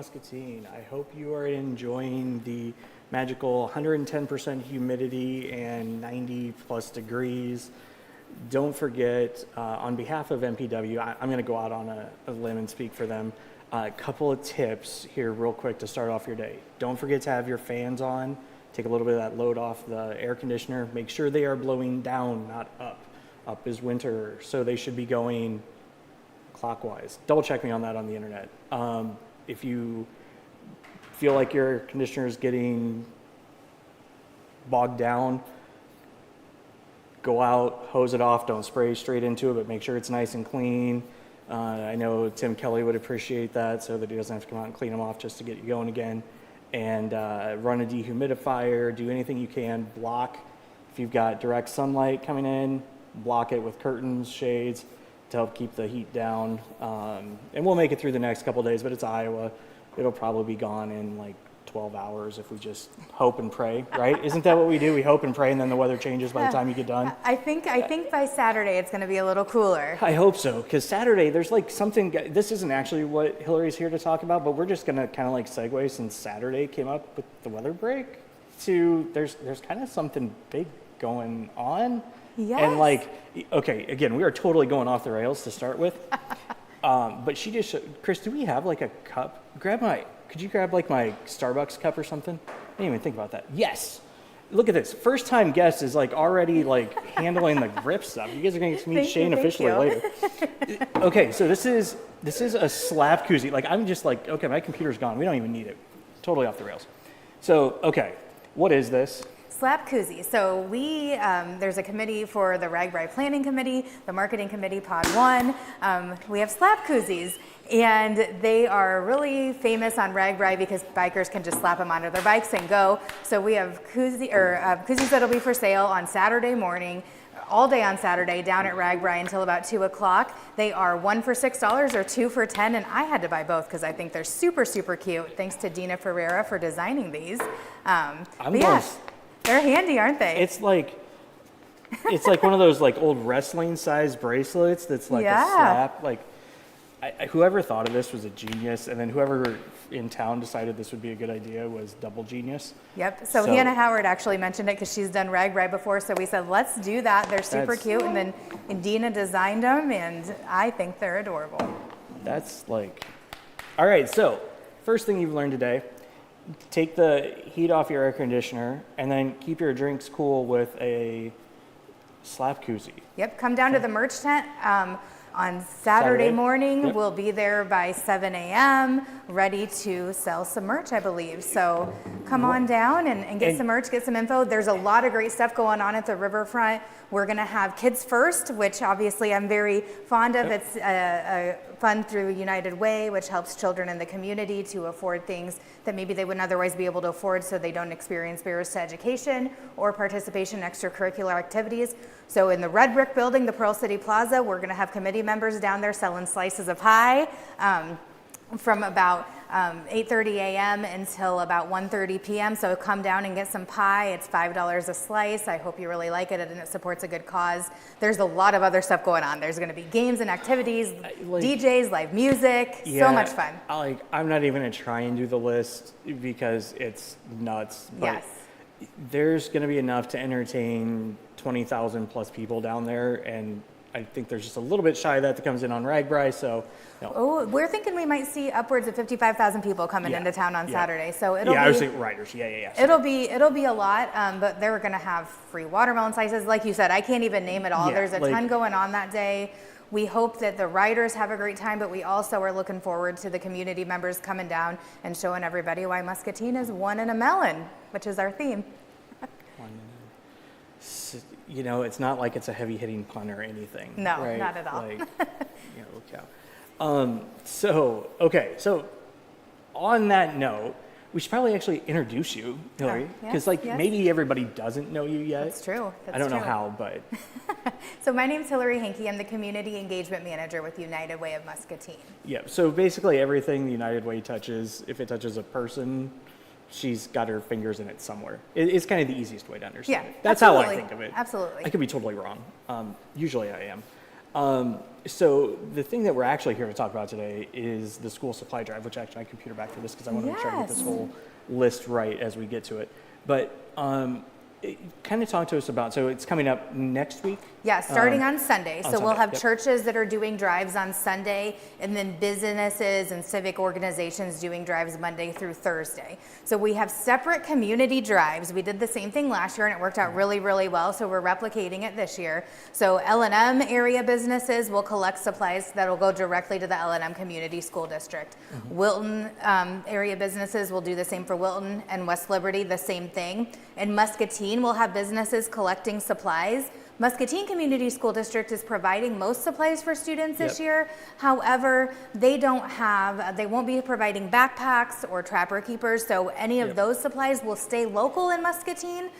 Muscatine. I hope you are enjoying the magical 110% humidity and 90 plus degrees. Don't forget, on behalf of MPW, I'm going to go out on a limb and speak for them. A couple of tips here real quick to start off your day. Don't forget to have your fans on. Take a little bit of that load off the air conditioner. Make sure they are blowing down, not up. Up is winter, so they should be going clockwise. Double check me on that on the internet. If you feel like your conditioner is getting bogged down, go out, hose it off, don't spray straight into it, but make sure it's nice and clean. I know Tim Kelly would appreciate that so that he doesn't have to come out and clean them off just to get you going again. And run a dehumidifier, do anything you can, block. If you've got direct sunlight coming in, block it with curtains, shades to help keep the heat down. And we'll make it through the next couple of days, but it's Iowa. It'll probably be gone in like 12 hours if we just hope and pray, right? Isn't that what we do? We hope and pray, and then the weather changes by the time you get done. I think by Saturday it's going to be a little cooler. I hope so, because Saturday there's like something. This isn't actually what Hilary's here to talk about, but we're just going to kind of like segue since Saturday came up with the weather break to there's kind of something big going on. Yes. And like, okay, again, we are totally going off the rails to start with. But she just, Chris, do we have like a cup? Could you grab like my Starbucks cup or something? I didn't even think about that. Yes. Look at this. First time guest is like already like handling the grip stuff. You guys are going to get to meet Shane officially later. Okay, so this is a slab koozie. Like I'm just like, okay, my computer's gone. We don't even need it. Totally off the rails. So, okay, what is this? Slab koozie. So there's a committee for the RAGBRAI Planning Committee, the Marketing Committee, Pod 1. We have slab koozies, and they are really famous on RAGBRAI because bikers can just slap them onto their bikes and go. So we have koozies that'll be for sale on Saturday morning, all day on Saturday down at RAGBRAI until about 2 o'clock. They are 1 for $6 or 2 for $10, and I had to buy both because I think they're super, super cute. Thanks to Dina Ferreira for designing these. They're handy, aren't they? It's like one of those like old wrestling size bracelets that's like a slap. Like whoever thought of this was a genius, and then whoever in town decided this would be a good idea was double genius. Yep. So Hannah Howard actually mentioned it because she's done RAGBRAI before. So we said, let's do that. They're super cute, and then Dina designed them, and I think they're adorable. That's like, all right. So first thing you've learned today. Take the heat off your air conditioner and then keep your drinks cool with a slab koozie. Yep, come down to the merch tent on Saturday morning. Yep. We'll be there by 7 a.m. ready to sell some merch, I believe. So come on down and get some merch, get some info. There's a lot of great stuff going on at the riverfront. We're going to have Kids First, which obviously I'm very fond of. It's a fund through United Way, which helps children in the community to afford things that maybe they wouldn't otherwise be able to afford so they don't experience barriers to education or participation in extracurricular activities. So in the Red Brick Building, the Pearl City Plaza, we're going to have committee members down there selling slices of pie from about 8:30 a.m. until about 1:30 p.m. So come down and get some pie. It's $5 a slice. I hope you really like it, and it supports a good cause. There's a lot of other stuff going on. There's going to be games and activities, DJs, live music, so much fun. I'm not even going to try and do the list because it's nuts. But yes. There's going to be enough to entertain 20,000 plus people down there, and I think there's just a little bit shy of that comes in on RAGBRAI, so. No. Oh, we're thinking we might see upwards of 55,000 people coming into town on Saturday. So it'll be. I was thinking riders. Yeah. It'll be a lot, but they're going to have free watermelon slices. Like you said, I can't even name it all. There's a ton going on that day. We hope that the riders have a great time, but we also are looking forward to the community members coming down and showing everybody why Muscatine is one in a melon, which is our theme. You know, it's not like it's a heavy-hitting pun or anything. No, right? not at all. Look out. So on that note, we should probably actually introduce you, Hilary, because maybe everybody doesn't know you yet. That's true. I don't know how, but. So my name's Hilary Henke. I'm the Community Engagement Manager with United Way of Muscatine. Yeah, so basically everything the United Way touches, if it touches a person, she's got her fingers in it somewhere. It's kind of the easiest way to understand it. That's how I think of it. Absolutely. I could be totally wrong. Usually I am. So the thing that we're actually here to talk about today is the school supply drive, which actually I computer back for this because I want to make sure I get this Yes. whole list right as we get to it. But kind of talk to us about, so it's coming up next week? Yeah, starting on Sunday. So we'll Sunday, have yep. churches that are doing drives on Sunday, and then businesses and civic organizations doing drives Monday through Thursday. So we have separate community drives. We did the same thing last year, and it worked out really, really well. So we're replicating it this year. So L&M area businesses will collect supplies that will go directly to the L&M Community School District. Wilton area businesses will do the same for Wilton, and West Liberty the same thing. And Muscatine will have businesses collecting supplies. Muscatine Community School District is providing most supplies for students this Yep. year. However, they won't be providing backpacks or trapper keepers, so any of Yep. those supplies will stay local in Muscatine.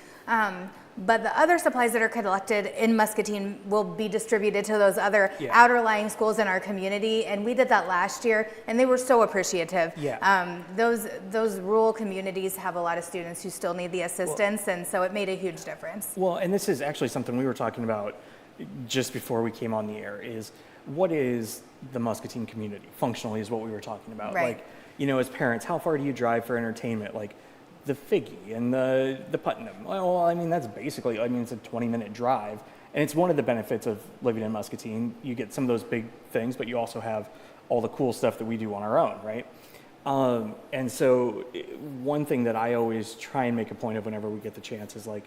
But the other supplies that are collected in Muscatine will be distributed to those other Yeah. outer-lying schools in our community, and we did that last year, and they were so appreciative. Yeah. Those rural communities have a lot of students who still need the assistance, and so it made a huge difference. Well, and this is actually something we were talking about just before we came on the air, is what is the Muscatine community? Functionally is what we were talking about. Right. Like, as parents, how far do you drive for entertainment? Like the Figgy and the Putnam. Well, I mean, that's basically, it's a 20-minute drive. And it's one of the benefits of living in Muscatine. You get some of those big things, but you also have all the cool stuff that we do on our own, right? And so one thing that I always try and make a point of whenever we get the chance is like,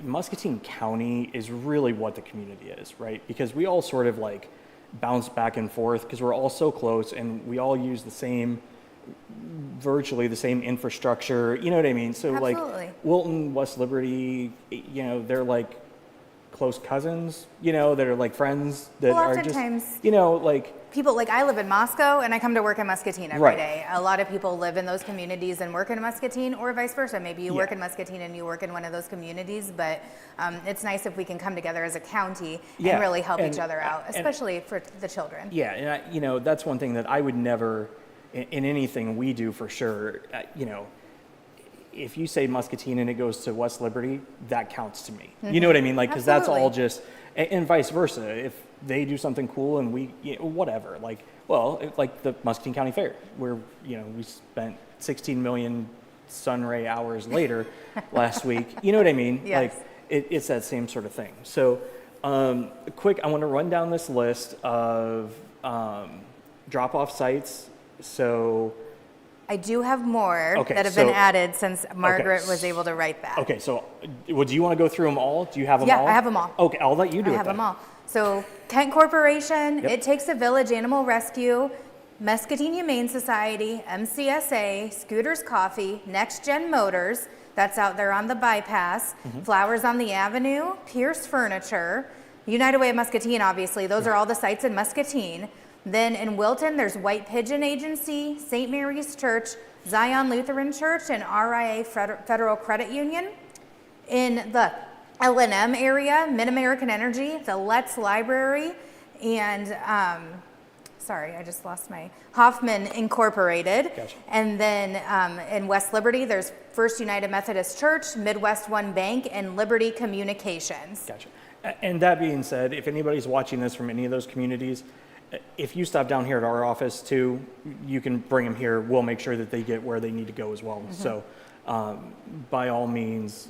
Muscatine County is really what the community is, right? Because we all sort of like bounce back and forth because we're all so close and we all use virtually the same infrastructure, you know what I mean? So Absolutely. like Wilton, West Liberty, they're like close cousins, that are like friends that Well, are just, oftentimes- like, People, like I live in Moscow and I come to work in Muscatine every Right. day. A lot of people live in those communities and work in Muscatine, or vice versa. Maybe you work Yeah. in Muscatine and you work in one of those communities, but it's nice if we can come together as a county Yeah, and really help each and- other out, and- especially for the children. yeah, and that's one thing that I would never, in anything we do for sure, if you say Muscatine and it goes to West Liberty, that counts to me. You know what I mean? Like, because that's all Absolutely. just, and vice versa. If they do something cool and we, whatever, like, like the Muscatine County Fair, where, we spent 16 million sun ray hours later last week. You know what I mean? Yes. Like, it's that same sort of thing. So, quick, I want to run down this list of drop-off sites. So, I do have more Okay, that have been so- added since Margaret was able to write that. okay, so, do you want to go through them all? Do you have them Yeah, all? I have them all. Okay, I'll let you do I it have then. them all. So Kent Corporation, Yep. It Takes a Village Animal Rescue, Muscatine Humane Society, MCSA, Scooters Coffee, Next Gen Motors, that's out there on the bypass, Mm-hmm. Flowers on the Avenue, Pierce Furniture, United Way of Muscatine, obviously. Those are all the sites in Muscatine. Then in Wilton, there's White Pigeon Agency, St. Mary's Church, Zion Lutheran Church, and RIA Federal Credit Union. In the L&M area, Mid-American Energy, the Letts Library, and sorry, I just lost my Hoffman Incorporated. Gotcha. And then in West Liberty, there's First United Methodist Church, Midwest One Bank, and Liberty Communications. Gotcha. And that being said, if anybody's watching this from any of those communities, if you stop down here at our office too, you can bring them here. We'll make sure that they get where they need to go as well. Mm-hmm. So by all means,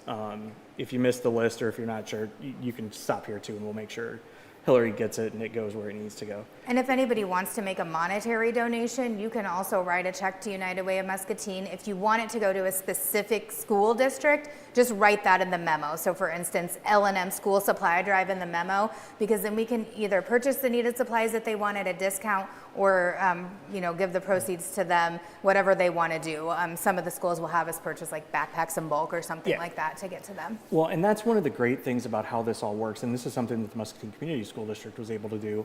if you missed the list or if you're not sure, you can stop here too and we'll make sure Hilary gets it and it goes where it needs to go. And if anybody wants to make a monetary donation, you can also write a check to United Way of Muscatine. If you want it to go to a specific school district, just write that in the memo. So for instance, L&M School Supply Drive in the memo, because then we can either purchase the needed supplies that they want at a discount or give the proceeds to them, whatever they want to do. Some of the schools will have us purchase like backpacks in bulk or something Yeah. like that to get to them. Well, and that's one of the great things about how this all works, and this is something that the Muscatine Community School District was able to do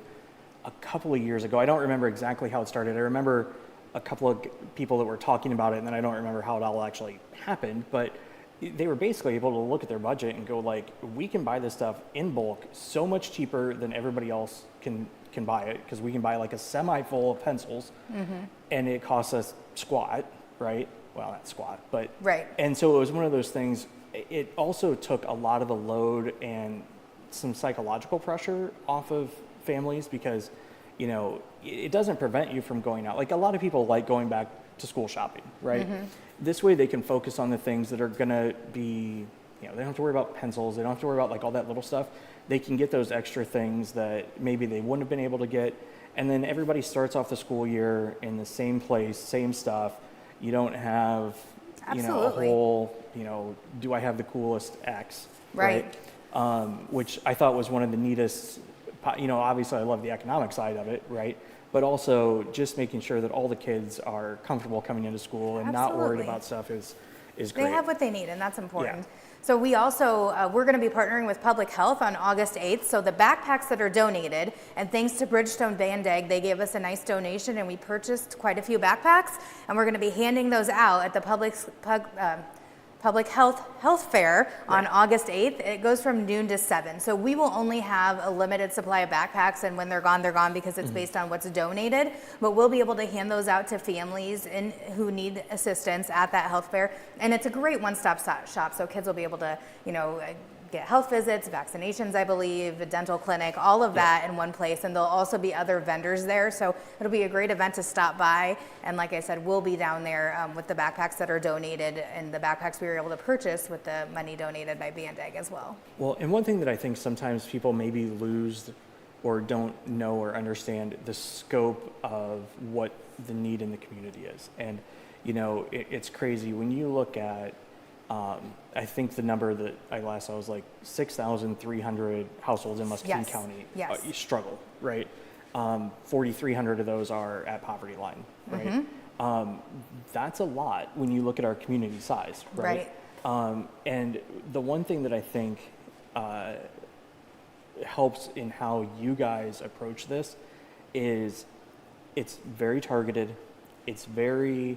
a couple of years ago. I don't remember exactly how it started. I remember a couple of people that were talking about it, and then I don't remember how it all actually happened, but they were basically able to look at their budget and go like, we can buy this stuff in bulk so much cheaper than everybody else can buy it, because we can buy like a semi full of pencils and it costs us squat, right? Well, not squat, but Right. And so it was one of those things. It also took a lot of the load and some psychological pressure off of families because, you know, it doesn't prevent you from going out. Like a lot of people like going back to school shopping, right? This way they can focus on the things that are gonna be, you know, they don't have to worry about pencils, they don't have to worry about like all that little stuff. They can get those extra things that maybe they wouldn't have been able to get. And then everybody starts off the school year in the same place, same stuff. You don't have, you know, a Absolutely. whole, you know, do I have the coolest X, Right. which I thought was one of the neatest, you know, obviously I love the economic side of it, right? But also just making sure that all the kids are comfortable coming into school and not worried Absolutely. about stuff is They great. have what they need, and that's important. So we also, we're going to be partnering with Public Health on August 8th. So the backpacks that are donated, and thanks to Bridgestone Van Dag, they gave us a nice donation, and we purchased quite a few backpacks, and we're going to be handing those out at the Public Health Fair on August 8th. It goes from noon to 7. So we will only have a limited supply of backpacks, and when they're gone because it's based on what's donated. But we'll be able to hand those out to families who need assistance at that health fair. And it's a great one-stop shop. So kids will be able to, you know, get health visits, vaccinations, I believe, a dental clinic, all of that in one place. And there'll also be other vendors there. So it'll be a great event to stop by. And like I said, we'll be down there with the backpacks that are donated and the backpacks we were able to purchase with the money donated by Bandag as well. Well, and one thing that I think sometimes people maybe lose or don't know or understand the scope of what the need in the community is. And, you know, it's crazy when you look at, I think the number that I last saw was like 6,300 households in Muscatine County struggle, right? 4,300 of those are at poverty line, right? That's a lot when you look at our community size, right? And the one thing that I think helps in how you guys approach this is it's very targeted, it's very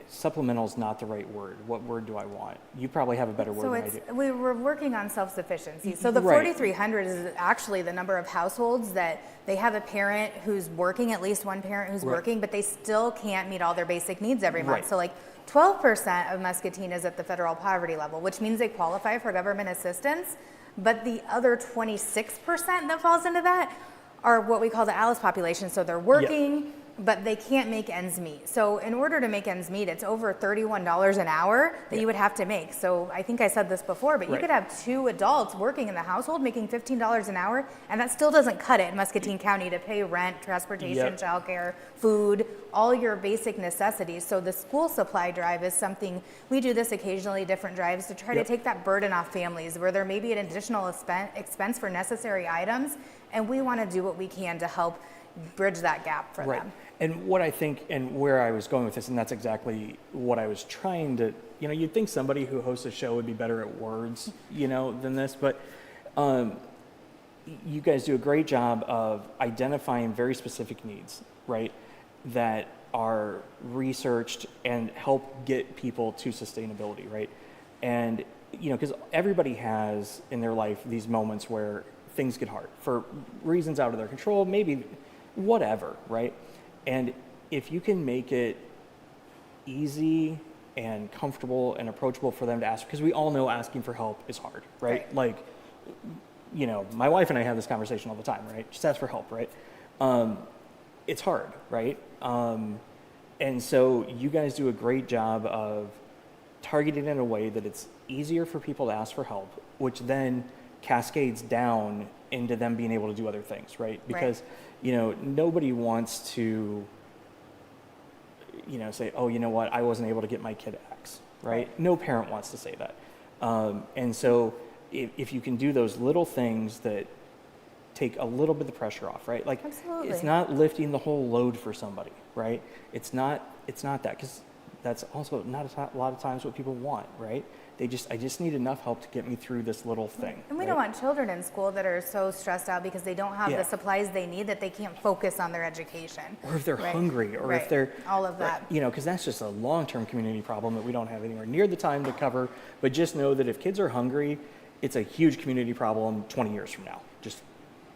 supplemental is not the right word. What word do I want? You probably have a better word than I do. We were working on self-sufficiency. So the Right. 4,300 is actually the number of households that they have a parent who's working, at least one parent who's working, but they still can't meet all their basic needs every month. Right. So like 12% of Muscatine is at the federal poverty level, which means they qualify for government assistance. But the other 26% that falls into that are what we call the Alice population. So they're working, but they can't make ends meet. So in order to make ends meet, it's over $31 an hour that you would have to make. So I think I said this before, but you could have 2 adults working in the household making $15 an hour, and that still doesn't cut it in Muscatine County to pay rent, transportation, childcare, food, all your basic necessities. So the school supply drive is something, we do this occasionally, different drives, to try to take that burden off families where there may be an additional expense for necessary items, and we want to do what we can to help bridge that gap for them. And what I think, and where I was going with this, and that's exactly what I was trying to, you know, you'd think somebody who hosts a show would be better at words, you know, than this, but you guys do a great job of identifying very specific needs, right, that are researched and help get people to sustainability, right? And, you know, because everybody has in their life these moments where things get hard for reasons out of their control, maybe whatever, right? And if you can make it easy and comfortable and approachable for them to ask, because we all know asking for help is hard, right? Like, you know, my wife and I have this conversation all the time, right? Just ask for help, right? It's hard, right? And so you guys do a great job of targeting in a way that it's easier for people to ask for help, which then cascades down into them being able to do other things, right? Because, you know, nobody wants to, you know, say, oh, you know what, I wasn't able to get my kid X, right? No parent wants to say that. And so if you can do those little things that take a little bit of the pressure off, right? Like, it's not lifting the whole load for somebody, right? It's not that, because that's also not a lot of times what people want, right? I just need enough help to get me through this little thing. And we don't want children in school that are so stressed out because they don't have the supplies they need that they can't focus on their education. Or if they're hungry, or if they're... all of that. You know, because that's just a long-term community problem that we don't have anywhere near the time to cover. But just know that if kids are hungry, it's a huge community problem 20 years from now.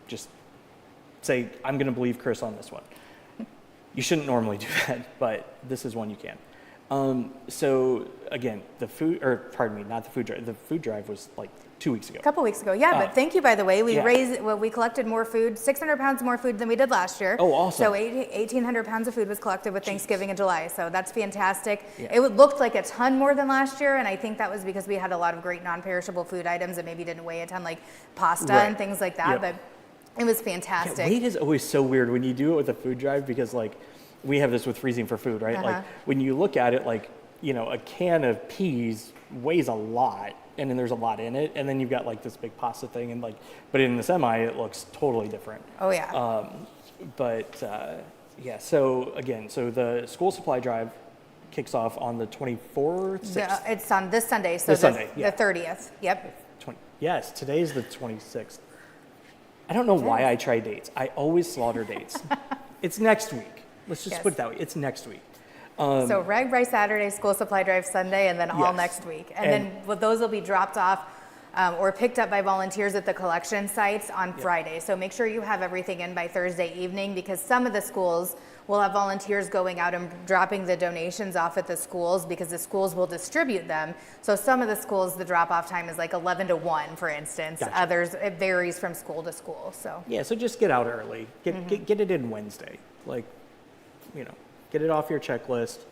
Just say, I'm going to believe Chris on this one. You shouldn't normally do that, but this is one you can. So again, not the food drive. The food drive was like 2 weeks ago. A couple weeks ago, yeah. But thank you, by the way. We yeah. we collected more food, 600 pounds more food than we did last year. Oh, awesome. So 1,800 pounds of food was collected with Thanksgiving in July. So that's fantastic. Yeah. It looked like a ton more than last year, and I think that was because we had a lot of great non-perishable food items that maybe didn't weigh a ton, like pasta Right. and things like that. Yep. But it was fantastic. Yeah, weight is always so weird when you do it with a food drive because like we have this with freezing for food, right? Like when you look at it, like, you know, a can of peas weighs a lot and then there's a lot in it. And then you've got like this big pasta thing and like, but in the semi, it looks totally different. Oh yeah. Yeah, so again, so the school supply drive kicks off on the 24th, 6th. Yeah, it's on this Sunday, so This Sunday, yeah. the 30th. Yep. Yes, today's the 26th. I don't know why I try dates. I always slaughter dates. It's next week. Let's just put it that way. It's next week. So rag by Saturday, school supply drive Sunday, and then all next week. And then those will be dropped off or picked up by volunteers at the collection sites on Friday. So make sure you have everything in by Thursday evening because some of the schools will have volunteers going out and dropping the donations off at the schools because the schools will distribute them. So some of the schools, the drop-off time is like 11 to 1, for instance. Gotcha. Others, it varies from school to school. So yeah, so just get out early. Get it in Wednesday. Like, you know, get it off your checklist.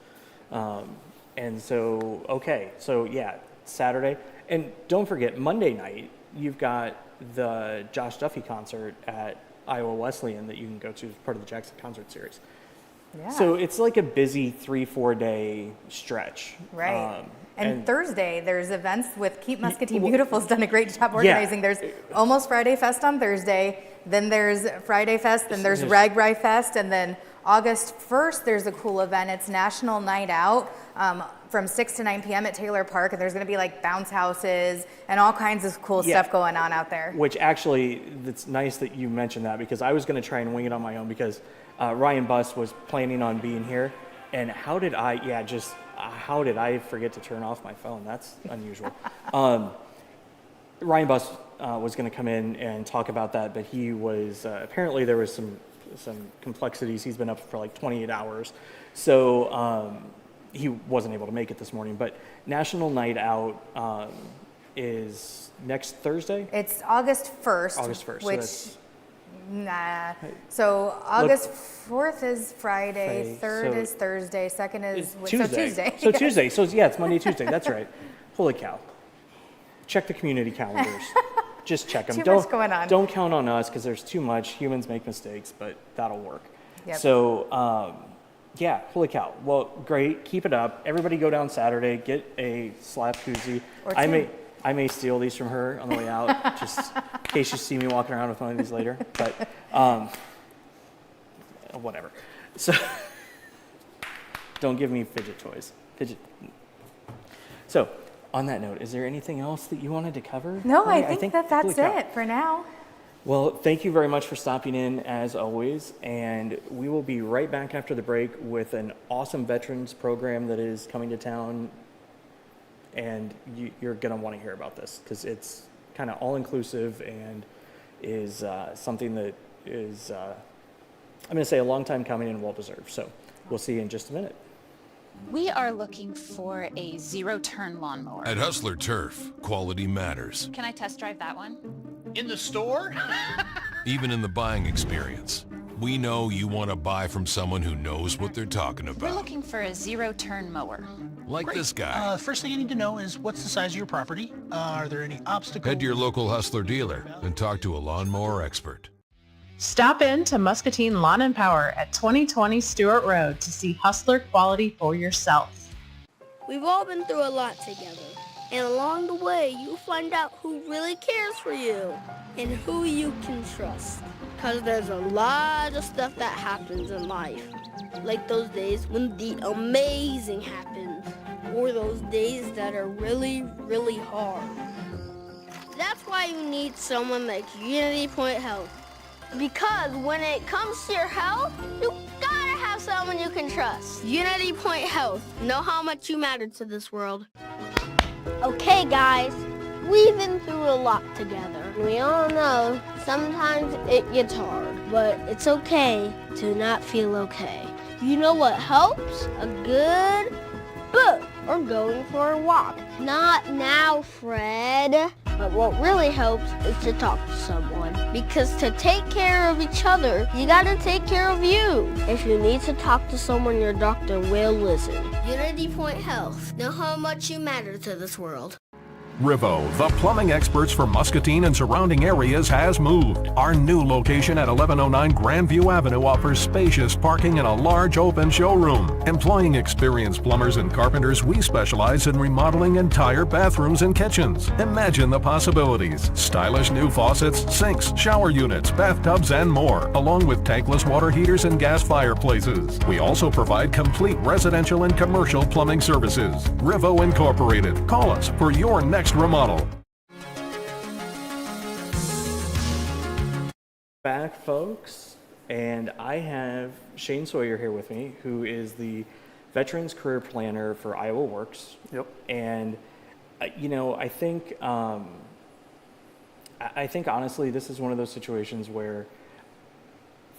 And so, okay, so yeah, Saturday. And don't forget, Monday night, you've got the Josh Duffy concert at Iowa Wesleyan that you can go to as part of the Jackson Concert Series. yeah. So it's like a busy 3-4 day stretch. Right. And Thursday, there's events with Keep Muscatine Beautiful's done a great job organizing. There's Almost Friday Fest on Thursday, then there's Friday Fest, then there's Ragbri Fest, and then August 1st, there's a cool event. It's National Night Out from 6 to 9 p.m. at Taylor Park, and there's going to be like bounce houses and all kinds of cool stuff going on out there. Which actually, it's nice that you mentioned that because I was going to try and wing it on my own because Ryan Buss was planning on being here, and how did I forget to turn off my phone? That's unusual. Ryan Buss was going to come in and talk about that, but he was apparently there was some complexities. He's been up for like 28 hours, so he wasn't able to make it this morning. But National Night Out is next Thursday. It's August 1st. August 1st. Which, So August 4th is Friday, 3rd is Thursday, 2nd is Tuesday. So Tuesday. So yeah, it's Monday, Tuesday. That's right. Holy cow. Check the community calendars. Just check them. Too much going on. Don't count on us because there's too much. Humans make mistakes, but that'll work. Yep. So, yeah, holy cow. Well, great. Keep it up. Everybody go down Saturday. Get a slap koozie. I may steal these from her on the way out, just in case you see me walking around with one of these later. But whatever. So don't give me fidget toys. So on that note, is there anything else that you wanted to cover? No, I think that's it for now. Well, thank you very much for stopping in as always, and we will be right back after the break with an awesome veterans program that is coming to town, and you're going to want to hear about this because it's kind of all-inclusive and is something that is, I'm going to say, a long time coming and well-deserved. So we'll see you in just a minute. We are looking for a zero-turn lawnmower. At Hustler Turf, quality matters. Can I test drive that one? In the store? Even in the buying experience. We know you want to buy from someone who knows what they're talking We're about. looking for a zero-turn mower. Like Great. this guy. First thing you need to know is what's the size of your property? Are there any obstacles? Head to your local Hustler dealer and talk to a lawnmower expert. Stop in to Muscatine Lawn and Power at 2020 Stewart Road to see Hustler quality for yourself. We've all been through a lot together, and along the way, you'll find out who really cares for you and who you can trust. Because there's a lot of stuff that happens in life, like those days when the amazing happens, or those days that are really, really hard. That's why you need someone like Unity Point Health. Because when it comes to your health, you gotta have someone you can trust. Unity Point Health. Know how much you matter to this world. Okay, guys, we've been through a lot together. We all know sometimes it gets hard, but it's okay to not feel okay. You know what helps? A good or going for a walk. Not now, Fred. But what really helps is to talk to someone. Because to take care of each other, you gotta take care of you. If you need to talk to someone, your doctor will listen. Unity Point Health. Know how much you matter to this world. Rivo, the plumbing experts for Muscatine and surrounding areas, has moved. Our new location at 1109 Grandview Avenue offers spacious parking and a large open showroom. Employing experienced plumbers and carpenters, we specialize in remodeling entire bathrooms and kitchens. Imagine the possibilities. Stylish new faucets, sinks, shower units, bathtubs, and more, along with tankless water heaters and gas fireplaces. We also provide complete residential and commercial plumbing services. Rivo Incorporated. Call us for your next remodel. Back, folks, and I have Shane Sawyer here with me, who is the Veterans Career Planner for Iowa Works. Yep. And I think honestly, this is one of those situations where,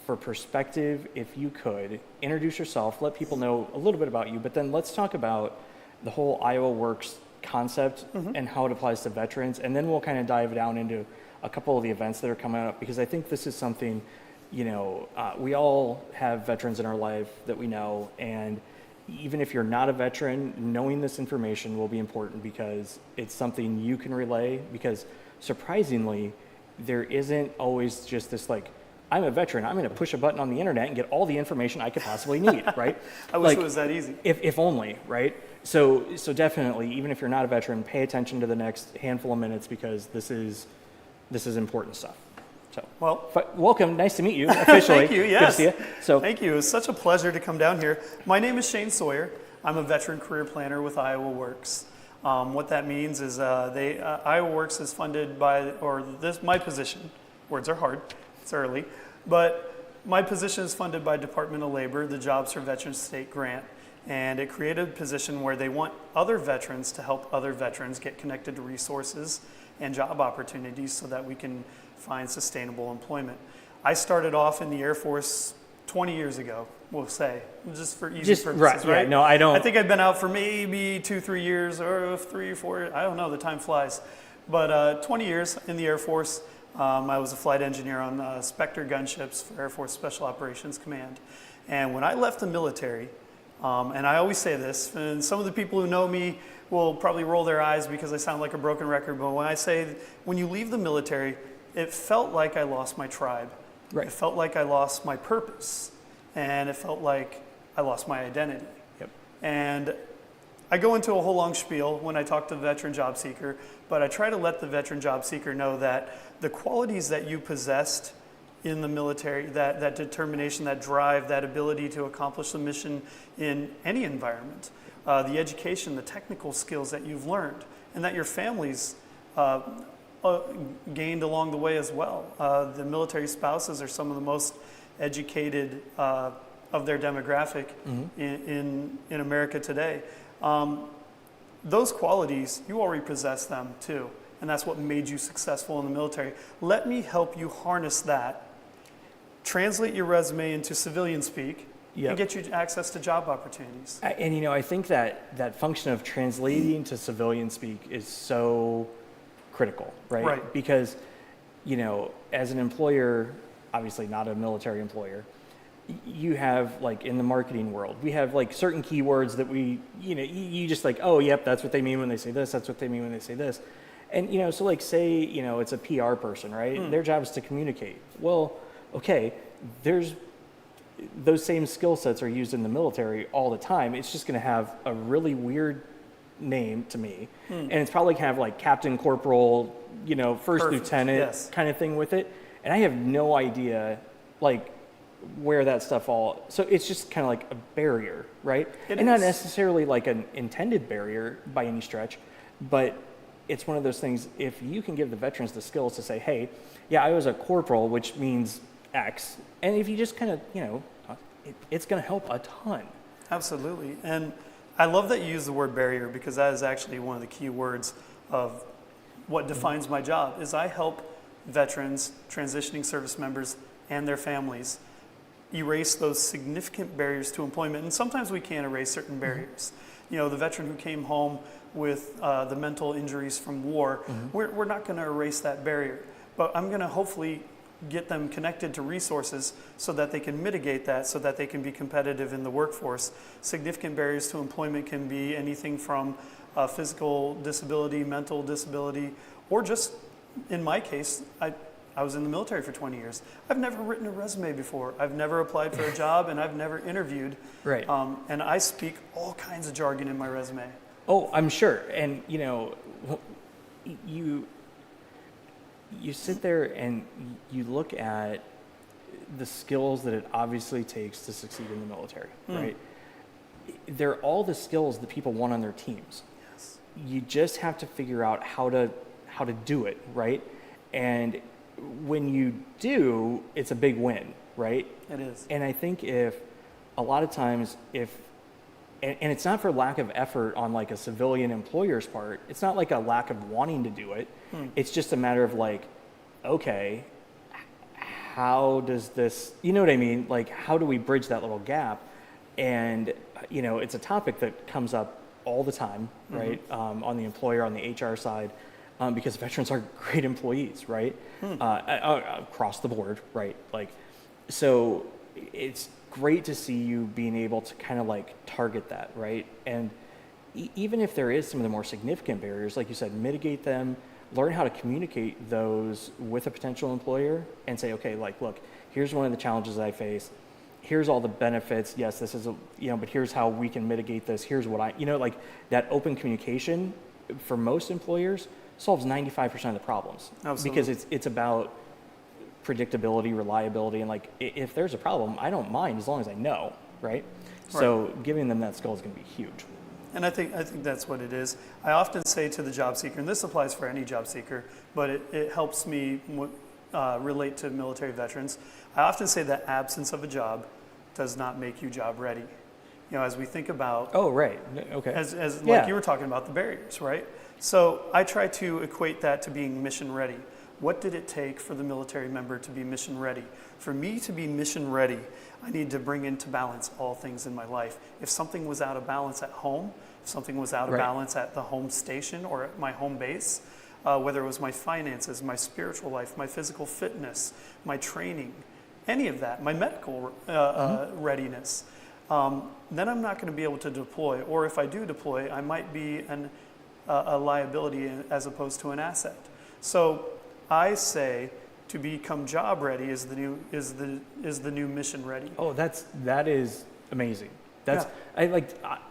for perspective, if you could introduce yourself, let people know a little bit about you, but then let's talk about the whole Iowa Works concept and how it applies to veterans, and then we'll kind of dive down into a couple of the events that are coming up, because I think this is something, we all have veterans in our life that we know, and even if you're not a veteran, knowing this information will be important because it's something you can relay, because surprisingly, there isn't always just this like, I'm a veteran, I'm going to push a button on the internet and get all the information I could possibly need, right? I wish it was that easy. If only, right? So definitely, even if you're not a veteran, pay attention to the next handful of minutes, because this is important stuff. So, well, welcome, nice to meet you officially. Thank you. Yes. Good to see you. So, thank you. It's such a pleasure to come down here. My name is Shane Sawyer. I'm a veteran career planner with Iowa Works. What that means is Iowa Works is funded by, my position. Words are hard. It's early, but my position is funded by Department of Labor, the Jobs for Veterans State Grant, and it created a position where they want other veterans to help other veterans get connected to resources and job opportunities so that we can find sustainable employment. I started off in the Air Force 20 years ago, we'll say, just for easy purposes, right? Yeah, no, I don't. I think I've been out for maybe 2-3 years, or 3 or 4, I don't know, the time flies. But 20 years in the Air Force. I was a flight engineer on Spectre gunships for Air Force Special Operations Command. And when I left the military, and I always say this, and some of the people who know me will probably roll their eyes because I sound like a broken record, but when I say, when you leave the military, it felt like I lost my tribe. Right. It felt like I lost my purpose, and it felt like I lost my identity. Yep. And I go into a whole long spiel when I talk to the veteran job seeker, but I try to let the veteran job seeker know that the qualities that you possessed in the military, that determination, that drive, that ability to accomplish the mission in any environment, the education, the technical skills that you've learned, and that your families gained along the way as well. The military spouses are some of the most educated of their demographic in America today. Those qualities, you already possess them too, and that's what made you successful in the military. Let me help you harness that, translate your resume into civilian speak, and get you access to job opportunities. And I think that function of translating to civilian speak is so critical, right? Right. Because, as an employer, obviously not a military employer, you have, like, in the marketing world, we have like certain keywords that we, you just like, oh, yep, that's what they mean when they say this, that's what they mean when they say this. And, so like say, it's a PR person, right? Their job is to communicate. Well, okay, those same skill sets are used in the military all the time. It's just going to have a really weird name to me. And it's probably kind of like captain, corporal, first Perfect. lieutenant Yes. kind of thing with it. And I have no idea, like, where that stuff so it's just kind of like a barrier, right? Not necessarily like an intended barrier by any stretch, but it's one of those things, if you can give the veterans the skills to say, hey, yeah, I was a corporal, which means X, and if you just kind of, it's going to help a ton. Absolutely. And I love that you use the word barrier, because that is actually one of the key words of what defines my job, is I help veterans, transitioning service members, and their families erase those significant barriers to employment. And sometimes we can't erase certain barriers. You know, the veteran who came home with the mental injuries from war, we're not going to erase that barrier, but I'm going to hopefully get them connected to resources so that they can mitigate that, so that they can be competitive in the workforce. Significant barriers to employment can be anything from physical disability, mental disability, or just, in my case, I was in the military for 20 years. I've never written a resume before. I've never applied for a job, and I've never interviewed. Right. And I speak all kinds of jargon in my resume. Oh, I'm sure. And, you know, you sit there and you look at the skills that it obviously takes to succeed in the military, right? They're all the skills that people want on their teams. Yes. You just have to figure out how to do it, right? And when you do, it's a big win, right? It is. And I think a lot of times and it's not for lack of effort on like a civilian employer's part. It's not like a lack of wanting to do it. It's just a matter of like, okay, how does this, you know what I mean? Like, how do we bridge that little gap? And, you know, it's a topic that comes up all the time, right? On the employer, on the HR side, because veterans are great employees, right? Across the board, right? Like, so it's great to see you being able to kind of like target that, right? And even if there is some of the more significant barriers, like you said, mitigate them, learn how to communicate those with a potential employer and say, okay, like, look, here's one of the challenges that I face. Here's all the benefits. Yes, this is, but here's how we can mitigate this. Here's what like that open communication for most employers solves 95% of the problems. Absolutely. Because it's about predictability, reliability, and like if there's a problem, I don't mind as long as I know, right? So giving them that skill is going to be huge. And I think that's what it is. I often say to the job seeker, and this applies for any job seeker, but it helps me relate to military veterans. I often say that absence of a job does not make you job ready. You know, as we think about as like you were talking about the barriers, right? So I try to equate that to being mission ready. What did it take for the military member to be mission ready? For me to be mission ready, I need to bring into balance all things in my life. If something was out of balance at home, if something was out of balance at the home station or at my home base, whether it was my finances, my spiritual life, my physical fitness, my training, any of that, my medical readiness, then I'm not going to be able to deploy. Or if I do deploy, I might be a liability as opposed to an asset. So I say to become job ready is the new mission ready. Oh, that is amazing.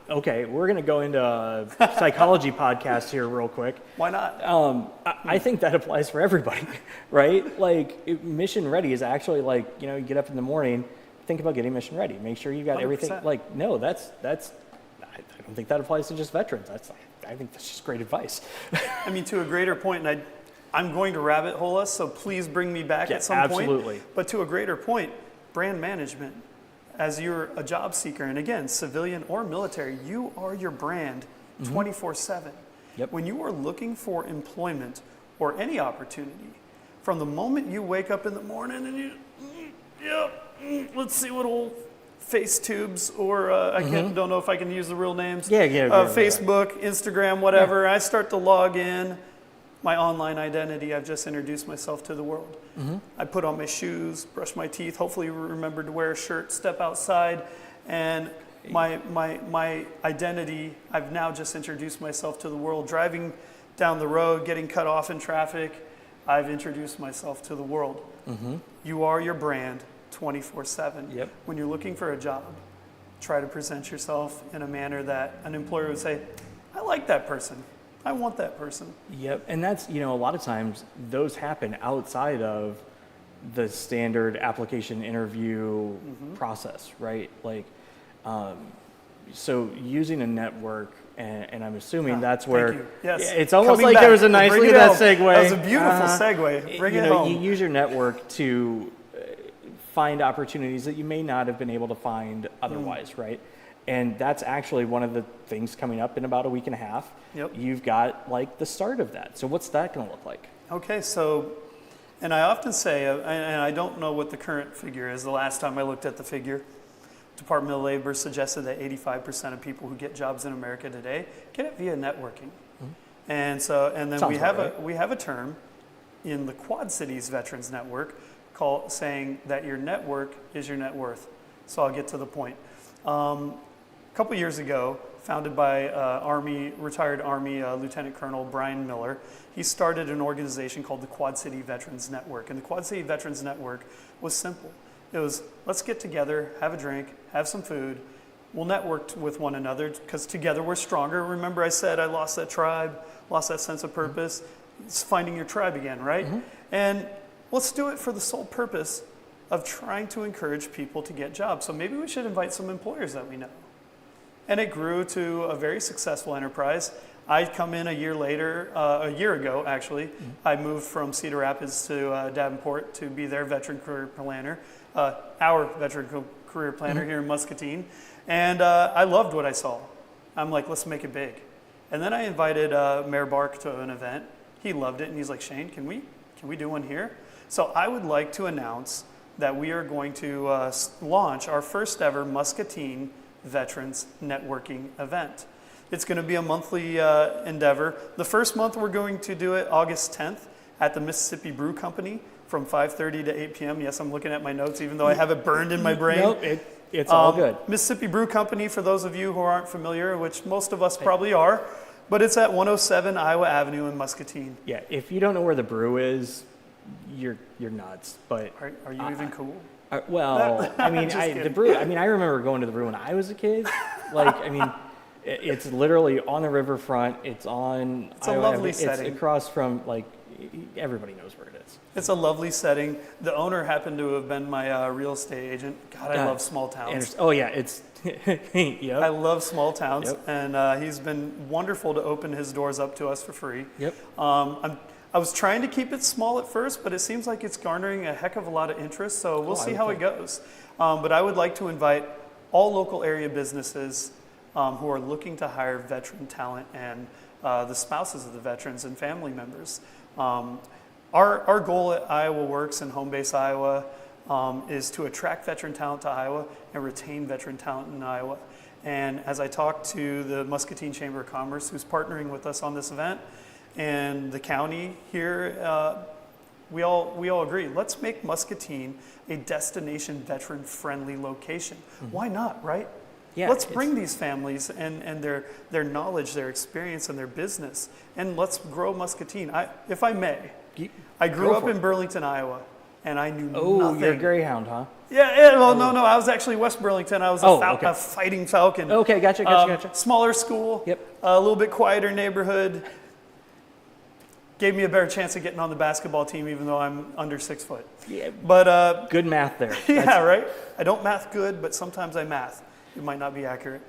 Okay, we're gonna go into a psychology podcast here real quick. Why not? I think that applies for everybody, right? Like mission ready is actually like, you know, you get up in the morning, think about getting mission ready. Make sure you got 100%. Everything. Like, no, that's. I don't think that applies to just veterans. I think that's just great advice. I mean, to a greater point, and I'm going to rabbit hole us, so please bring me back at some point. Absolutely. But to a greater point, brand management. As you're a job seeker, and again, civilian or military, you are your brand 24/7. Yep. When you are looking for employment or any opportunity, from the moment you wake up in the morning and let's see what old face tubes or don't know if I can use the real names. Facebook, Instagram, whatever. I start to log in. My online identity, I've just introduced myself to the world. I put on my shoes, brush my teeth, hopefully remember to wear a shirt, step outside, and my identity, I've now just introduced myself to the world. Driving down the road, getting cut off in traffic, I've introduced myself to the world. You are your brand 24/7. Yep. When you're looking for a job, try to present yourself in a manner that an employer would say, I like that person. I want that person. Yep, and that's, you know, a lot of times those happen outside of the standard application interview process, right? Like, so using a network, and I'm assuming that's where, thank you. Yes. It's almost Coming like back. there was a nice, look at that segue. That was a beautiful segue. Bring it home. You use your network to find opportunities that you may not have been able to find otherwise, right? And that's actually one of the things coming up in about a week and a half. Yep. You've got like the start of that. So what's that going to look like? Okay, so, and I often say, and I don't know what the current figure is, the last time I looked at the figure, Department of Labor suggested that 85% of people who get jobs in America today get it via networking. And then Sounds we have about right. we have a term in the Quad Cities Veterans Network saying that your network is your net worth. So I'll get to the point. A couple years ago, founded by retired Army Lieutenant Colonel Brian Miller, he started an organization called the Quad City Veterans Network. And the Quad City Veterans Network was simple. It was, let's get together, have a drink, have some food. We'll network with one another because together we're stronger. Remember I said I lost that tribe, lost that sense of purpose. It's finding your tribe again, right? And let's do it for the sole purpose of trying to encourage people to get jobs. So maybe we should invite some employers that we know. And it grew to a very successful enterprise. I come in a year ago actually. I moved from Cedar Rapids to Davenport to be their veteran career planner, our veteran career planner here in Muscatine. And I loved what I saw. I'm like, let's make it big. And then I invited Mayor Bark to an event. He loved it and he's like, Shane, can we do one here? So I would like to announce that we are going to launch our first ever Muscatine Veterans Networking event. It's going to be a monthly endeavor. The first month we're going to do it August 10th at the Mississippi Brew Company from 5:30 to 8 p.m. Yes, I'm looking at my notes even though I have it burned in my brain. Nope, it's all good. Mississippi Brew Company, for those of you who aren't familiar, which most of us probably are, but it's at 107 Iowa Avenue in Muscatine. Yeah, if you don't know where the brew is, you're nuts. But Are you even cool? Well, I mean, Just the kidding. brew. I mean, I remember going to the brew when I was a kid. Like, I mean, it's literally on the riverfront. It's on. It's a lovely setting. It's across from, like, everybody knows where it is. It's a lovely setting. The owner happened to have been my real estate agent. God, I love small towns. Oh yeah, it's. Yep. I love small towns, Yep. and he's been wonderful to open his doors up to us for free. Yep. I was trying to keep it small at first, but it seems like it's garnering a heck of a lot of interest, so we'll see how it goes. But I would like to invite all local area businesses who are looking to hire veteran talent and the spouses of the veterans and family members. Our goal at Iowa Works and Home Base Iowa is to attract veteran talent to Iowa and retain veteran talent in Iowa. And as I talked to the Muscatine Chamber of Commerce, who's partnering with us on this event, and the county here, we all agree, let's make Muscatine a destination veteran-friendly location. Why not, right? Yeah, let's bring these families and their knowledge, their experience, and their business, and let's grow Muscatine. If I may, I grew up in Burlington, Iowa, and I knew nothing. You're a Greyhound, huh? Yeah, well, no, I was actually West Burlington. I was a fighting Falcon. Okay, gotcha. Smaller school, Yep. A little bit quieter neighborhood. Gave me a better chance of getting on the basketball team, even though I'm under 6 foot. Yeah, but good math there. Yeah, right. I don't math good, but sometimes I math. It might not be accurate.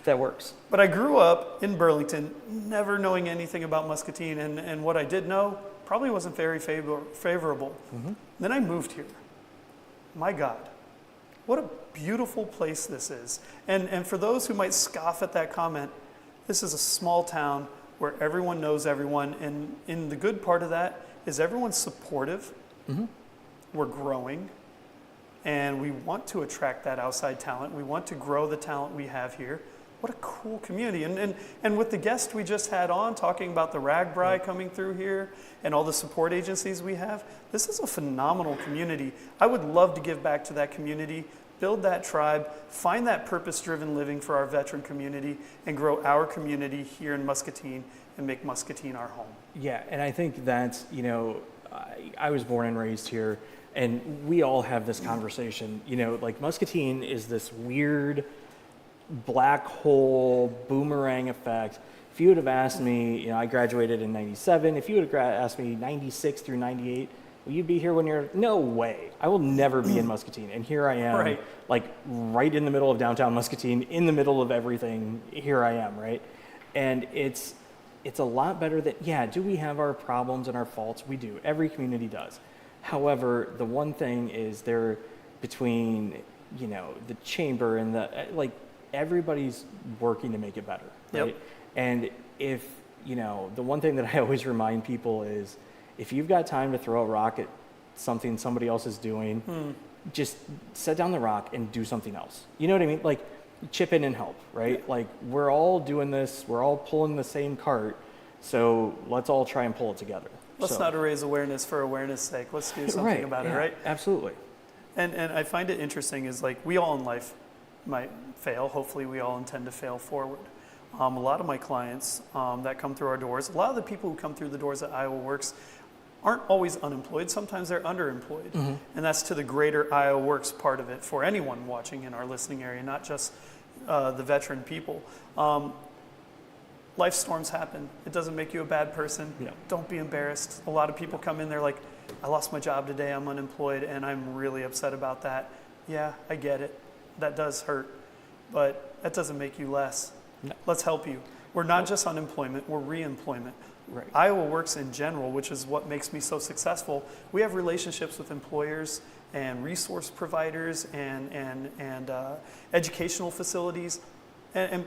That works. But I grew up in Burlington, never knowing anything about Muscatine, and what I did know probably wasn't very favorable. Then I moved here. My God, what a beautiful place this is. And for those who might scoff at that comment, this is a small town where everyone knows everyone, and in the good part of that is everyone's supportive. We're growing, and we want to attract that outside talent. We want to grow the talent we have here. What a cool community. And with the guest we just had on, talking about the RAGBRAI coming through here and all the support agencies we have, this is a phenomenal community. I would love to give back to that community, build that tribe, find that purpose-driven living for our veteran community, and grow our community here in Muscatine and make Muscatine our home. Yeah, and I think that's, I was born and raised here, and we all have this conversation, like Muscatine is this weird black hole boomerang effect. If you would have asked me, I graduated in 97, if you would have asked me 96 through 98, will you be here when you're, no way. I will never be in Muscatine. And here I am, right in the middle of downtown Muscatine, in the middle of everything, here I am, right? And it's a lot better that, do we have our problems and our faults? We do. Every community does. However, the one thing is between, the chamber and everybody's working to make it better, right? Yep. And if, the one thing that I always remind people is, if you've got time to throw a rock at something somebody else is doing, just set down the rock and do something else. You know what I mean? Like, chip in and help, right? Like, we're all doing this, we're all pulling the same cart, so let's all try and pull it together. Let's not raise awareness for awareness' sake. Let's do something about it, right? Absolutely. And I find it interesting is like we all in life might fail. Hopefully we all intend to fail forward. A lot of my clients that come through our doors, a lot of the people who come through the doors at Iowa Works aren't always unemployed. Sometimes they're underemployed. And that's to the greater Iowa Works part of it for anyone watching in our listening area, not just the veteran people. Life storms happen. It doesn't make you a bad person. Yeah. Don't be embarrassed. A lot of people come in, they're like, I lost my job today, I'm unemployed, and I'm really upset about that. Yeah, I get it. That does hurt, but that doesn't make you less. No. Let's help you. We're not just unemployment, we're reemployment. Right. Iowa Works in general, which is what makes me so successful, we have relationships with employers and resource providers and educational facilities and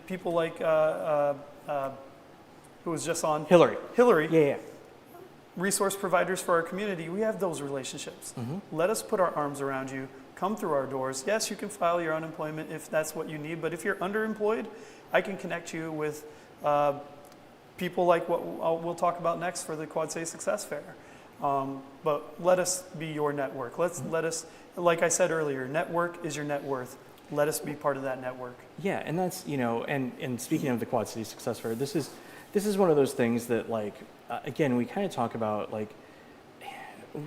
people like who was just on? Hilary. Yeah. Resource providers for our community. We have those relationships. Let us put our arms around you. Come through our doors. Yes, you can file your unemployment if that's what you need, but if you're underemployed, I can connect you with people like what we'll talk about next for the Quad City Success Fair. But let us be your network. Let us, like I said earlier, network is your net worth. Let us be part of that network. Yeah, and that's, and speaking of the Quad City Success Fair, this is one of those things that, like, again, we kind of talk about, like,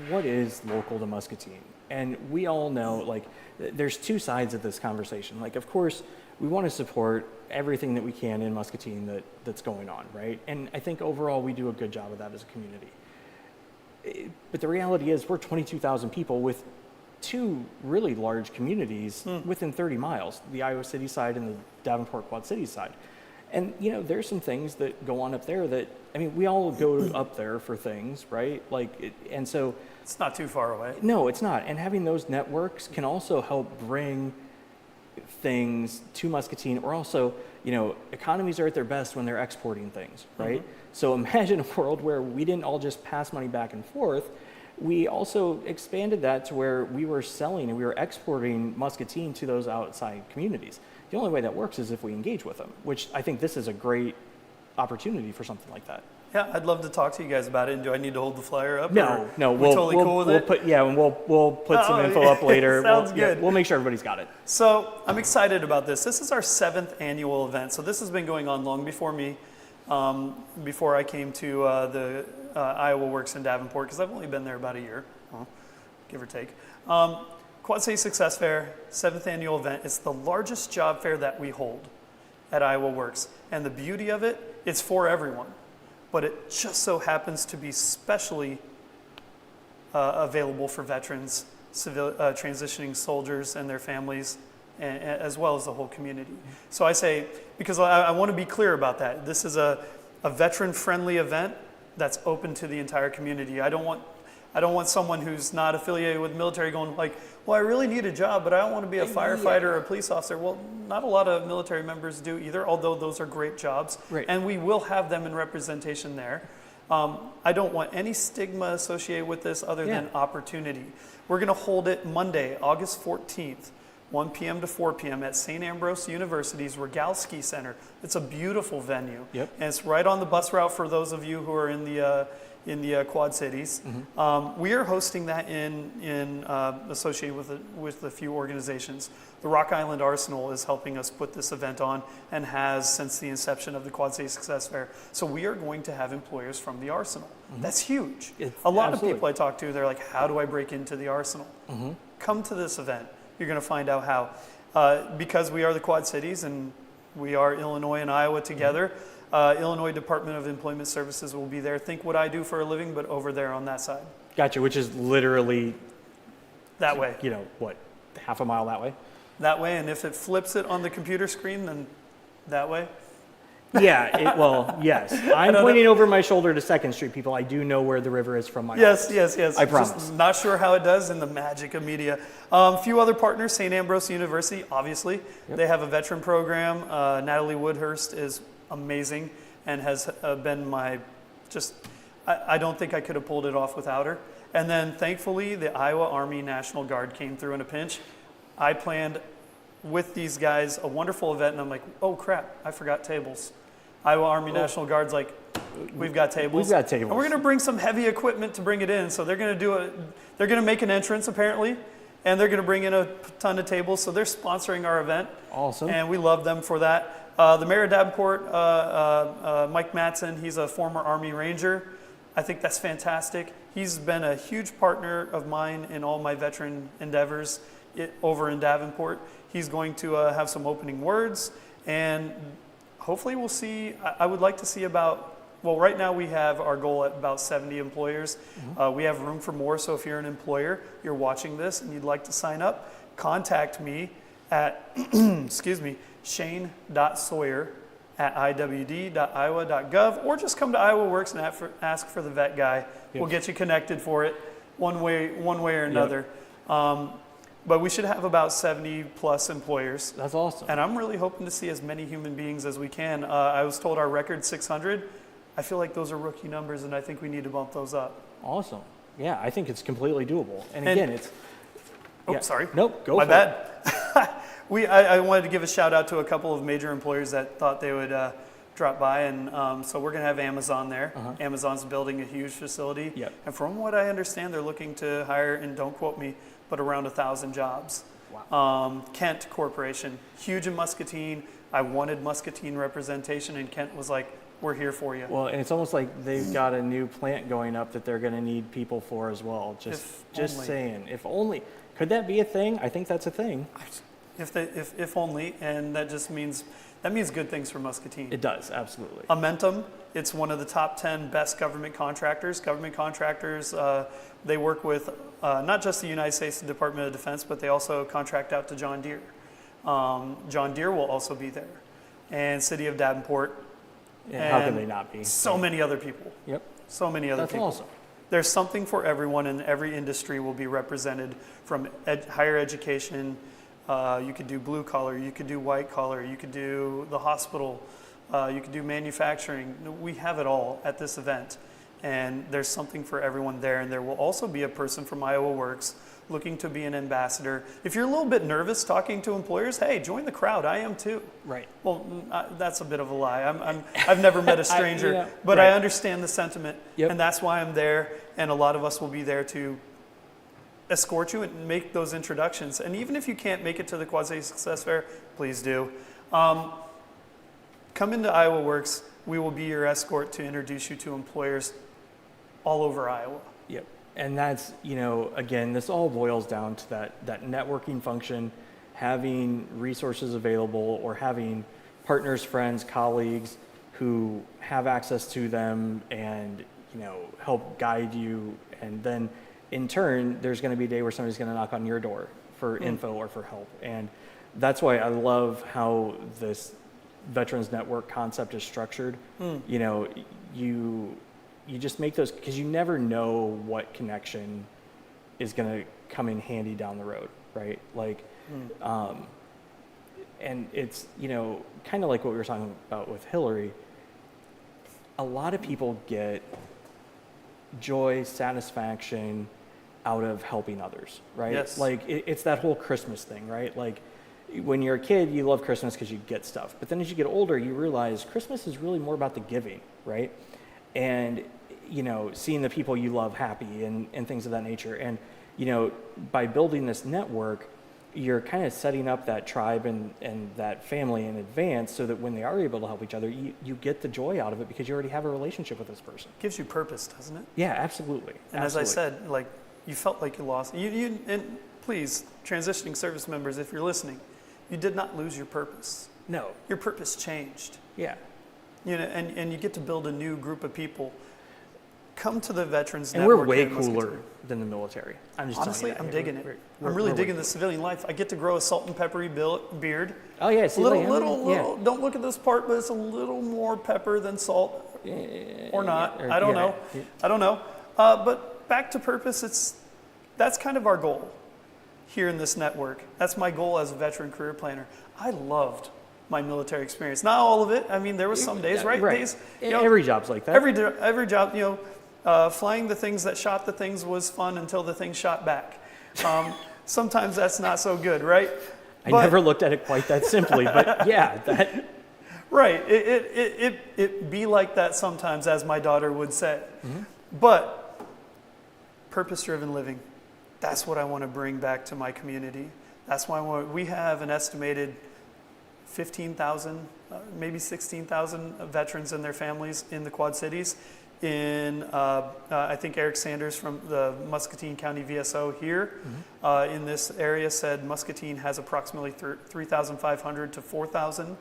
what is local to Muscatine? And we all know, like, there's two sides of this conversation. Like, of course, we want to support everything that we can in Muscatine that's going on, right? And I think overall we do a good job of that as a community. But the reality is we're 22,000 people with two really large communities within 30 miles, the Iowa City side and the Davenport Quad Cities side. And, there's some things that go on up there that, I mean, we all go up there for things, right? And so... It's not too far away. No, it's not. And having those networks can also help bring things to Muscatine, or also, economies are at their best when they're exporting things, right? So imagine a world where we didn't all just pass money back and forth. We also expanded that to where we were selling and we were exporting Muscatine to those outside communities. The only way that works is if we engage with them, which I think this is a great opportunity for something like that. Yeah, I'd love to talk to you guys about it. And do I need to hold the flyer up? No, we're totally cool with it. We'll put some info up later. Sounds good. We'll make ssure everybody's got it. So I'm excited about this. This is our 7th annual event. So this has been going on long before me, before I came to the Iowa Works in Davenport, because I've only been there about a year, give or take. Quad City Success Fair, 7th annual event. It's the largest job fair that we hold at Iowa Works. And the beauty of it, it's for everyone. But it just so happens to be specially available for veterans, transitioning soldiers and their families, as well as the whole community. So I say, because I want to be clear about that, this is a veteran-friendly event that's open to the entire community. I don't want someone who's not affiliated with the military going like, well, I really need a job, but I don't want to be a firefighter or a police officer. Well, not a lot of military members do either, although those are great jobs. Right. And we will have them in representation there. I don't want any stigma associated with this other than opportunity. We're going to hold it Monday, August 14th, 1 p.m. to 4 p.m. at St. Ambrose University's Rogalski Center. It's a beautiful venue. Yep. And it's right on the bus route for those of you who are in the Quad Cities. We are hosting that associated with a few organizations. The Rock Island Arsenal is helping us put this event on and has since the inception of the Quad City Success Fair. So we are going to have employers from the Arsenal. That's huge. A lot of people I talk to, they're like, how do I break into the Arsenal? Come to this event. You're going to find out how. Because we are the Quad Cities and we are Illinois and Iowa together, Illinois Department of Employment Services will be there. Think what I do for a living, but over there on that side. Gotcha, which is literally... That way. Half a mile that way? That way, and if it flips it on the computer screen, then that way. Yeah, yes. I'm pointing over my shoulder to 2nd Street, people. I do know where the river is from my office. Yes. I promise. Just not sure how it does in the magic of media. A few other partners, St. Ambrose University, obviously. Yep. They have a veteran program. Natalie Woodhurst is amazing and has been I don't think I could have pulled it off without her. And then thankfully, the Iowa Army National Guard came through in a pinch. I planned with these guys a wonderful event, and I'm like, oh crap, I forgot tables. Iowa Army National Guard's like, we've got tables. We've got tables. And we're going to bring some heavy equipment to bring it in. So they're going to they're going to make an entrance apparently, and they're going to bring in a ton of tables. So they're sponsoring our event. Awesome. And we love them for that. The mayor of Davenport, Mike Matson, he's a former Army Ranger. I think that's fantastic. He's been a huge partner of mine in all my veteran endeavors over in Davenport. He's going to have some opening words, and hopefully we'll see. I would like to see about, well, right now we have our goal at about 70 employers. We have room for more, so if you're an employer, you're watching this and you'd like to sign up, contact me at, excuse me, shane.sawyer@iwd.iowa.gov, or just come to Iowa Works and ask for the vet guy. We'll get you connected for it one way or another. But we should have about 70 plus employers. That's awesome. And I'm really hoping to see as many human beings as we can. I was told our record 600. I feel like those are rookie numbers, and I think we need to bump those up. Awesome. Yeah, I think it's completely doable. And again, it's... Oh, sorry. Nope, go My for bad. it. I wanted to give a shout out to a couple of major employers that thought they would drop by, and so we're going to have Amazon there. Amazon's building a huge facility. Yep. And from what I understand, they're looking to hire, and don't quote me, but around 1,000 jobs. Wow. Kent Corporation, huge in Muscatine. I wanted Muscatine representation, and Kent was like, we're here for you. Well, and it's almost like they've got a new plant going up that they're going to need people for as well. Just only. saying. If only. Could that be a thing? I think that's a thing. If only, and that just means, that means good things for Muscatine. It does, absolutely. Amentum, it's one of the top 10 best government contractors. Government contractors, they work with not just the United States Department of Defense, but they also contract out to John Deere. John Deere will also be there. And City of Davenport. Yeah, how can they not be? So many other people. Yep. So many other people. That's awesome. There's something for everyone, and every industry will be represented, from higher education. You could do blue collar, you could do white collar, you could do the hospital, you could do manufacturing. We have it all at this event, and there's something for everyone there. And there will also be a person from Iowa Works looking to be an ambassador. If you're a little bit nervous talking to employers, hey, join the crowd. I am too. Right. Well, that's a bit of a lie. I've never met a stranger, but right. I understand the sentiment, and that's why I'm there. And a lot of us will be there to escort you and make those introductions. And even if you can't make it to the Quasi Success Fair, please do. Come into Iowa Works. We will be your escort to introduce you to employers all over Iowa. Yep. And that's, again, this all boils down to that networking function, having resources available, or having partners, friends, colleagues who have access to them and, help guide you. And then in turn, there's going to be a day where somebody's going to knock on your door for info or for help. And that's why I love how this Veterans Network concept is structured. You just make those, because you never know what connection is going to come in handy down the road, right? And it's, kind of like what we were talking about with Hilary. A lot of people get joy, satisfaction out of helping others, right? Yes. It's that whole Christmas thing, right? Like, when you're a kid, you love Christmas because you get stuff. But then as you get older, you realize Christmas is really more about the giving, right? And, seeing the people you love happy and things of that nature. And, by building this network, you're kind of setting up that tribe and that family in advance, so that when they are able to help each other, you get the joy out of it because you already have a relationship with this person. Gives you purpose, doesn't it? Yeah, absolutely. And as I said, you felt like you lost. And please, transitioning service members, if you're listening, you did not lose your purpose. No. Your purpose changed. Yeah. And you get to build a new group of people. Come to the Veterans and Network. And we're way in Muscatine. cooler than the military. I'm just honestly, telling you I'm that. digging it. I'm really digging the civilian life. I get to grow a salt and peppery beard. Oh yeah, see, little. Don't look at this part, but it's a little more pepper than salt, or not. I don't know. I don't know. But back to purpose. That's kind of our goal here in this network. That's my goal as a veteran career planner. I loved my military experience. Not all of it. I mean, there was some days, right? Days. Every job's like that. Every job, flying the things that shot the things was fun until the things shot back. Sometimes that's not so good, right? I never looked at it quite that simply, but yeah, that. Right, it be like that sometimes, as my daughter would say. But purpose-driven living, that's what I want to bring back to my community. That's why we have an estimated 15,000, maybe 16,000 veterans and their families in the Quad Cities. I think Eric Sanders from the Muscatine County VSO here in this area said Muscatine has approximately 3,500 to 4,000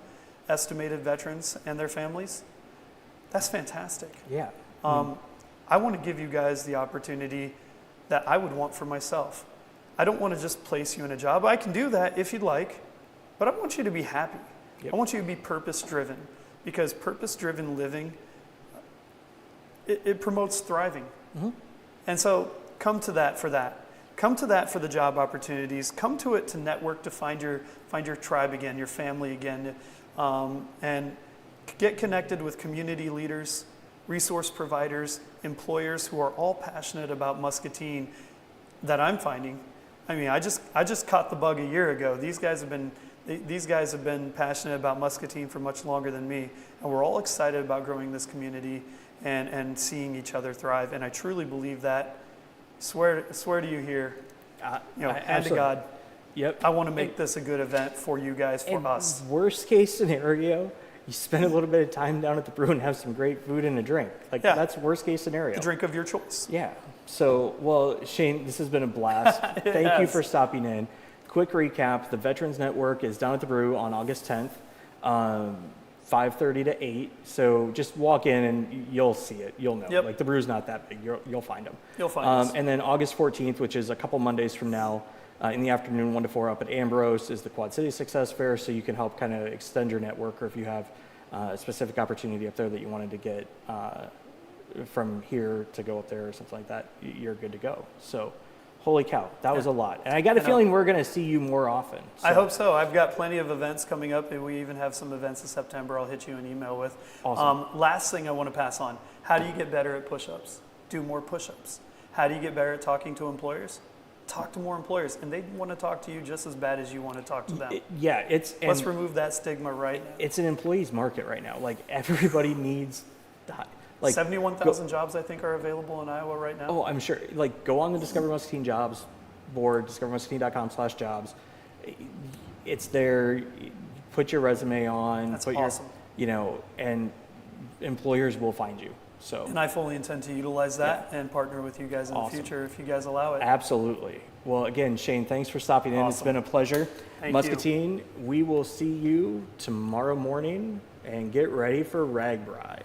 estimated veterans and their families. That's fantastic. Yeah. I want to give you guys the opportunity that I would want for myself. I don't want to just place you in a job. I can do that if you'd like, but I want you to be happy. Yep. I want you to be purpose-driven, because purpose-driven living, it promotes thriving. And so come to that for that. Come to that for the job opportunities. Come to it to network, to find your tribe again, your family again, and get connected with community leaders, resource providers, employers who are all passionate about Muscatine that I'm finding. I mean, I just caught the bug a year ago. These guys have been passionate about Muscatine for much longer than me, and we're all excited about growing this community and seeing each other thrive. And I truly believe that. Swear to you here, and to God. Yep. I want to make this a good event for you guys, for us. Worst case scenario, you spend a little bit of time down at the brew and have some great food and a drink. That's worst case scenario. The drink of your choice. Yeah. So, well, Shane, this has been a blast. Thank you for stopping in. Quick recap, the Veterans Network is down at the brew on August 10th, 5:30 to 8. So just walk in and you'll see it. You'll know. Yep. Like, the brew's not that big. You'll find them. You'll find us. And then August 14th, which is a couple Mondays from now, in the afternoon, 1 to 4 up at Ambrose, is the Quad City Success Fair. So you can help kind of extend your network, or if you have a specific opportunity up there that you wanted to get from here to go up there or something like that, you're good to go. So holy cow, that was a lot. And I got a feeling we're going to see you more often. So. I hope so. I've got plenty of events coming up, and we even have some events in September I'll hit you an email with. Awesome. Last thing I want to pass on, how do you get better at push-ups? Do more push-ups. How do you get better at talking to employers? Talk to more employers, and they want to talk to you just as bad as you want to talk to them. Let's remove that stigma right now. It's an employee's market right now. Like, everybody needs that. Like 71,000 jobs, I think, are available in Iowa right now. Oh, I'm sure. Like, go on the Discover Muscatine jobs board, discovermuscatine.com/jobs. It's there. Put your resume on. That's awesome. And employers will find you. So. And I fully intend to utilize that and partner with you guys in the future if you guys allow it. Absolutely. Well, again, Shane, thanks for stopping in. Awesome. It's been a pleasure. Thank Muscatine, we will see you tomorrow morning, and get ready for RAGBRAI.